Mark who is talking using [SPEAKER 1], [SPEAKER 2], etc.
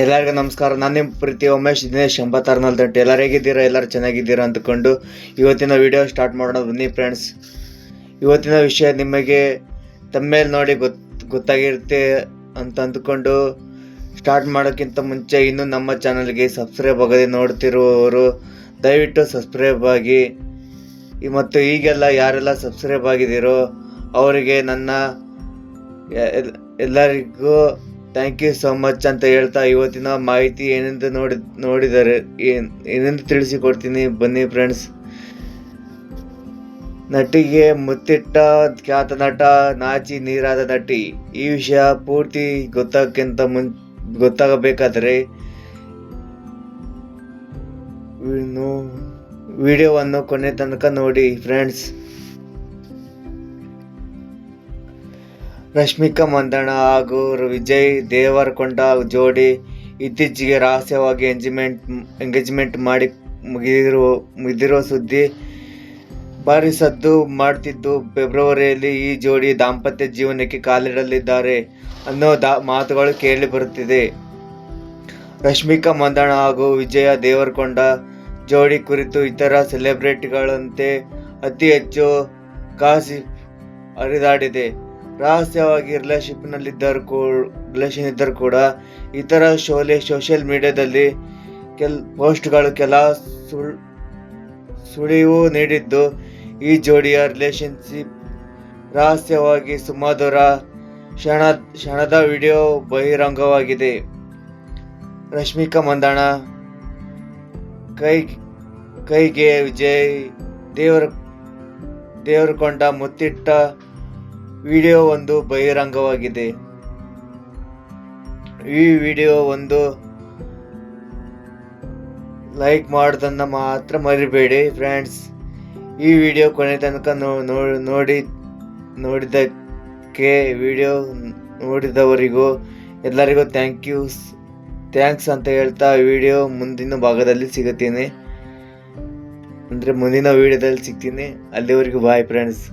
[SPEAKER 1] ಎಲ್ಲರಿಗೂ ನಮಸ್ಕಾರ. ನಾನು ನಿಮ್ಮ ಪ್ರೀತಿ ಉಮೇಶ್ ದಿನೇಶ್ 86 ಎಲ್ಲರೂ ಹೇಗಿದ್ದೀರಾ? ಎಲ್ಲರೂ ಚೆನ್ನಾಗಿದ್ದೀರಾ ಅಂದ್ಕೊಂಡು ಇವತ್ತಿನ ವಿಡಿಯೋ ಸ್ಟಾರ್ಟ್ ಮಾಡೋಣ ಬನ್ನಿ ಫ್ರೆಂಡ್ಸ್. ಇವತ್ತಿನ ವಿಷಯ ನಿಮಗೆ ತಮ್ಮೇಲೆ ನೋಡಿ ಗೊತ್ತಾಗಿರುತ್ತೆ ಅಂತ ಅಂದ್ಕೊಂಡು ಸ್ಟಾರ್ಟ್ ಮಾಡೋಕ್ಕಿಂತ ಮುಂಚೆ ಇನ್ನೂ ನಮ್ಮ ಚಾನಲ್ಗೆ ಸಬ್ಸ್ಕ್ರೈಬ್ ಆಗದೆ ನೋಡ್ತಿರುವವರು ದಯವಿಟ್ಟು ಸಬ್ಸ್ಕ್ರೈಬ್ ಆಗಿ. ಮತ್ತು ಈಗೆಲ್ಲ ಯಾರೆಲ್ಲ ಸಬ್ಸ್ಕ್ರೈಬ್ ಆಗಿದ್ದೀರೋ ಅವರಿಗೆ ನನ್ನ ಎಲ್ಲರಿಗೂ ಥ್ಯಾಂಕ್ ಯು ಸೋ ಮಚ್ ಅಂತ ಹೇಳ್ತಾ ಇವತ್ತಿನ ಮಾಹಿತಿ ಏನೆಂದು ಏನೆಂದು ತಿಳಿಸಿಕೊಡ್ತೀನಿ ಬನ್ನಿ ಫ್ರೆಂಡ್ಸ್. ನಟಿಗೆ ಮುತ್ತಿಟ್ಟ ಖ್ಯಾತ ನಟ ನಾಚಿ ನೀರಾದ ನಟಿ. ಈ ವಿಷಯ ಪೂರ್ತಿ ಗೊತ್ತಾಗಬೇಕಾದರೆ ವಿಡಿಯೋವನ್ನು ಕೊನೆ ತನಕ ನೋಡಿ ಫ್ರೆಂಡ್ಸ್. ರಶ್ಮಿಕಾ ಮಂದಣ್ಣ ಹಾಗೂ ವಿಜಯ್ ದೇವರಕೊಂಡ ಜೋಡಿ ಇತ್ತೀಚೆಗೆ ರಹಸ್ಯವಾಗಿ ಎಂಗೇಜ್ಮೆಂಟ್ ಮಾಡಿ ಮುಗಿದಿರೋ ಸುದ್ದಿ ಭಾರಿ ಸದ್ದು ಮಾಡ್ತಿದ್ದು, ಫೆಬ್ರವರಿಯಲ್ಲಿ ಈ ಜೋಡಿ ದಾಂಪತ್ಯ ಜೀವನಕ್ಕೆ ಕಾಲಿಡಲಿದ್ದಾರೆ ಅನ್ನೋ ಮಾತುಗಳು ಕೇಳಿ ಬರುತ್ತಿದೆ. ರಶ್ಮಿಕಾ ಮಂದಣ್ಣ ಹಾಗೂ ವಿಜಯ ದೇವರಕೊಂಡ ಜೋಡಿ ಕುರಿತು ಇತರ ಸೆಲೆಬ್ರಿಟಿಗಳಂತೆ ಅತಿ ಹೆಚ್ಚು ಗಾಸಿಪ್ ಹರಿದಾಡಿದೆ. ರಹಸ್ಯವಾಗಿ ರಿಲೇಷನ್ ಇದ್ದರೂ ಕೂಡ ಇತರ ಸೋಷಿಯಲ್ ಮೀಡಿಯಾದಲ್ಲಿ ಪೋಸ್ಟ್ಗಳು ಕೆಲ ಸುಳಿವು ನೀಡಿದ್ದು, ಈ ಜೋಡಿಯ ರಿಲೇಶನ್ಶಿಪ್ ರಹಸ್ಯವಾಗಿ ಸುಮಧುರ ಕ್ಷಣದ ವಿಡಿಯೋ ಬಹಿರಂಗವಾಗಿದೆ. ರಶ್ಮಿಕಾ ಮಂದಣ್ಣ ಕೈಗೆ ವಿಜಯ್ ದೇವರಕೊಂಡ ಮುತ್ತಿಟ್ಟ ವಿಡಿಯೋ ಒಂದು ಬಹಿರಂಗವಾಗಿದೆ. ಈ ವಿಡಿಯೋ ಒಂದು ಲೈಕ್ ಮಾಡೋದನ್ನ ಮಾತ್ರ ಮರಿಬೇಡಿ ಫ್ರೆಂಡ್ಸ್. ಈ ವಿಡಿಯೋ ಕೊನೆ ತನಕ ನೋಡಿದ್ದಕ್ಕೆ ವಿಡಿಯೋ ನೋಡಿದವರಿಗೂ ಎಲ್ಲರಿಗೂ ಥ್ಯಾಂಕ್ಸ್ ಅಂತ ಹೇಳ್ತಾ ವಿಡಿಯೋ ಮುಂದಿನ ಭಾಗದಲ್ಲಿ ಸಿಗ್ತೀನಿ. ಮುಂದಿನ ವಿಡಿಯೋದಲ್ಲಿ ಸಿಗ್ತೀನಿ. ಅಲ್ಲಿವರೆಗೂ ಬಾಯ್ ಫ್ರೆಂಡ್ಸ್.